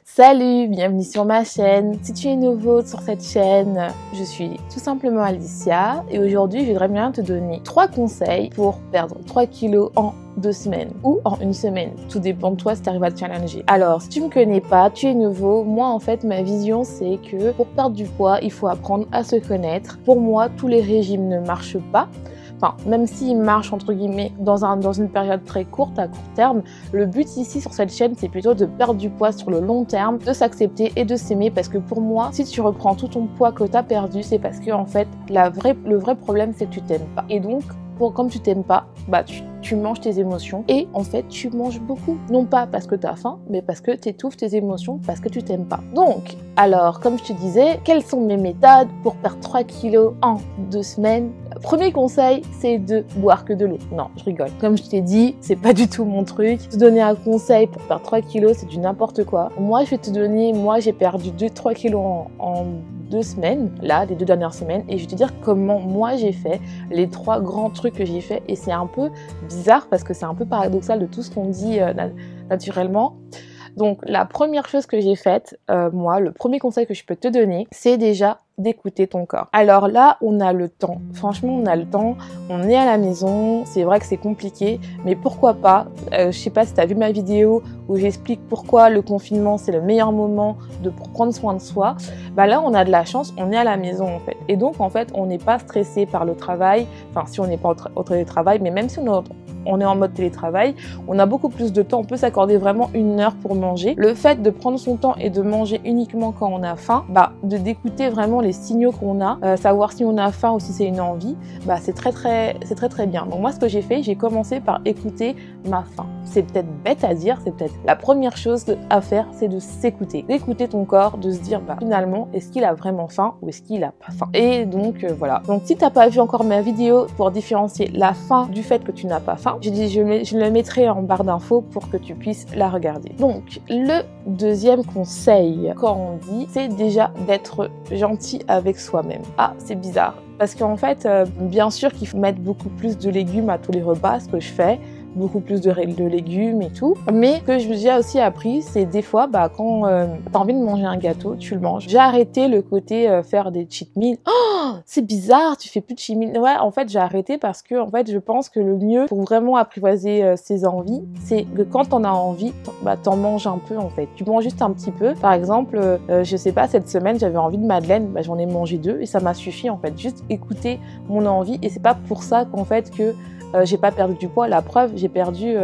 Salut, bienvenue sur ma chaîne. Si tu es nouveau sur cette chaîne, je suis tout simplement Alicia et aujourd'hui je voudrais bien te donner 3 conseils pour perdre 3 kilos en 2 semaines ou en 1 semaine. Tout dépend de toi si tu arrives à te challenger. Alors, si tu me connais pas, tu es nouveau, moi en fait ma vision c'est que pour perdre du poids, il faut apprendre à se connaître. Pour moi, tous les régimes ne marchent pas. Enfin, même s'il marche entre guillemets dans une période très courte, à court terme, le but ici sur cette chaîne c'est plutôt de perdre du poids sur le long terme, de s'accepter et de s'aimer, parce que pour moi, si tu reprends tout ton poids que tu as perdu, c'est parce que en fait, le vrai problème c'est que tu t'aimes pas. Et donc, comme tu t'aimes pas, tu manges tes émotions et en fait tu manges beaucoup. Non pas parce que tu as faim, mais parce que tu étouffes tes émotions, parce que tu t'aimes pas. Donc, alors, comme je te disais, quelles sont mes méthodes pour perdre 3 kilos en 2 semaines? Premier conseil, c'est de boire que de l'eau. Non, je rigole. Comme je t'ai dit, c'est pas du tout mon truc. Te donner un conseil pour perdre 3 kilos, c'est du n'importe quoi. Moi, je vais te donner, j'ai perdu 3 kilos en 2 semaines, là, les 2 dernières semaines, et je vais te dire comment moi j'ai fait, les 3 grands trucs que j'ai fait, et c'est un peu bizarre parce que c'est un peu paradoxal de tout ce qu'on dit naturellement. Donc la première chose que j'ai faite, moi, le premier conseil que je peux te donner, c'est déjà d'écouter ton corps. Alors là, on a le temps. Franchement, on a le temps. On est à la maison. C'est vrai que c'est compliqué, mais pourquoi pas. Je sais pas si tu as vu ma vidéo où j'explique pourquoi le confinement, c'est le meilleur moment pour prendre soin de soi. Là, on a de la chance. On est à la maison, en fait. Et donc, en fait, on n'est pas stressé par le travail. Enfin, si on n'est pas au télétravail, mais même si on est en mode télétravail, on a beaucoup plus de temps. On peut s'accorder vraiment 1 heure pour manger. Le fait de prendre son temps et de manger uniquement quand on a faim, d'écouter vraiment les signaux qu'on a, savoir si on a faim ou si c'est une envie, c'est très bien. Donc moi, ce que j'ai fait, j'ai commencé par écouter ma faim. C'est peut-être bête à dire, c'est peut-être la première chose à faire, c'est de s'écouter, d'écouter ton corps, de se dire finalement, est-ce qu'il a vraiment faim ou est-ce qu'il a pas faim? Et donc voilà. Donc si t'as pas vu encore ma vidéo pour différencier la faim du fait que tu n'as pas faim, je le mettrai en barre d'infos pour que tu puisses la regarder. Donc le deuxième conseil, quand on dit, c'est déjà d'être gentil avec soi-même. Ah, c'est bizarre. Parce qu'en fait, bien sûr qu'il faut mettre beaucoup plus de légumes à tous les repas, ce que je fais, beaucoup plus de légumes et tout. Mais ce que j'ai aussi appris, c'est des fois, quand t'as envie de manger un gâteau, tu le manges. J'ai arrêté le côté faire des cheat meals. Oh, c'est bizarre, tu fais plus de cheat meals. Ouais, en fait, j'ai arrêté parce que, en fait, je pense que le mieux pour vraiment apprivoiser ses envies, c'est que quand t'en as envie, t'en manges un peu, en fait. Tu manges juste un petit peu. Par exemple, je sais pas, cette semaine, j'avais envie de madeleine, j'en ai mangé 2 et ça m'a suffi, en fait. Juste écouter mon envie, et c'est pas pour ça qu'en fait que j'ai pas perdu du poids. La preuve, j'ai perdu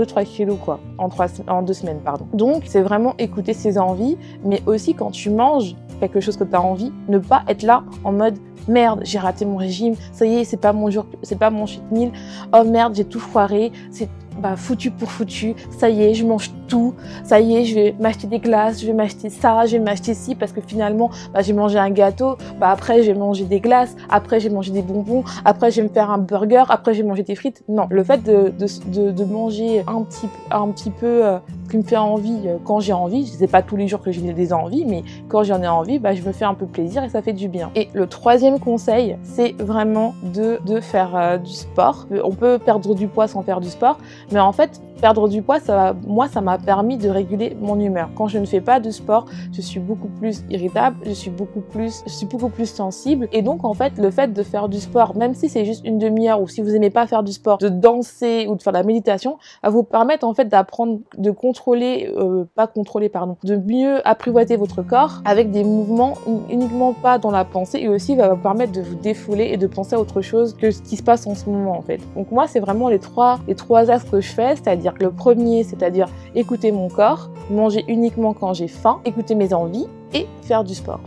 3 kilos quoi, en 2 semaines, pardon. Donc, c'est vraiment écouter ses envies, mais aussi quand tu manges quelque chose que tu as envie, ne pas être là en mode merde, j'ai raté mon régime, ça y est, c'est pas mon jour, c'est pas mon cheat meal, oh merde, j'ai tout foiré, c'est foutu pour foutu, ça y est, je mange tout, ça y est, je vais m'acheter des glaces, je vais m'acheter ça, je vais m'acheter ci, parce que finalement, j'ai mangé un gâteau, après j'ai mangé des glaces, après j'ai mangé des bonbons, après je vais me faire un burger, après j'ai mangé des frites. Non, le fait de manger un petit peu qui me fait envie quand j'ai envie, je sais pas tous les jours que j'ai des envies, mais quand j'en ai envie, je me fais un peu plaisir et ça fait du bien. Et le troisième conseil, c'est vraiment de faire du sport. On peut perdre du poids sans faire du sport, mais en fait, perdre du poids, ça m'a permis de réguler mon humeur. Quand je ne fais pas de sport, je suis beaucoup plus irritable, je suis beaucoup plus sensible. Et donc, en fait, le fait de faire du sport, même si c'est juste 1 demi-heure, ou si vous n'aimez pas faire du sport, de danser ou de faire de la méditation, va vous permettre, en fait, d'apprendre, de mieux apprivoiser votre corps avec des mouvements uniquement pas dans la pensée, et aussi va vous permettre de vous défouler et de penser à autre chose que ce qui se passe en ce moment, en fait. Donc, moi, c'est vraiment les trois axes que je fais, c'est-à-dire que le premier, c'est-à-dire écouter mon corps, manger uniquement quand j'ai faim, écouter mes envies et faire du sport.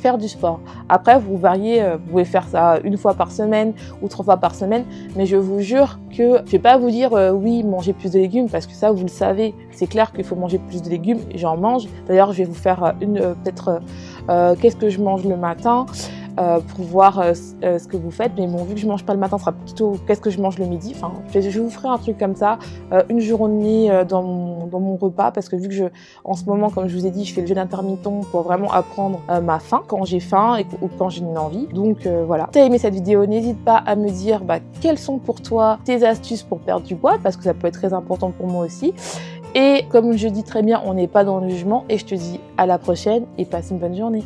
Après, vous variez, vous pouvez faire ça 1 fois par semaine ou 3 fois par semaine, mais je vous jure que je vais pas vous dire oui, mangez plus de légumes, parce que ça, vous le savez, c'est clair qu'il faut manger plus de légumes, et j'en mange. D'ailleurs, je vais vous faire qu'est-ce que je mange le matin, pour voir ce que vous faites. Mais bon, vu que je mange pas le matin, ce sera plutôt qu'est-ce que je mange le midi. Enfin, je vous ferai un truc comme ça, une journée dans mon repas, parce que vu que en ce moment, comme je vous ai dit, je fais le jeûne intermittent pour vraiment apprendre ma faim, quand j'ai faim ou quand j'ai une envie. Donc voilà. Si tu as aimé cette vidéo, n'hésite pas à me dire quelles sont pour toi tes astuces pour perdre du poids, parce que ça peut être très important pour moi aussi. Et comme je dis très bien, on n'est pas dans le jugement et je te dis à la prochaine et passe une bonne journée.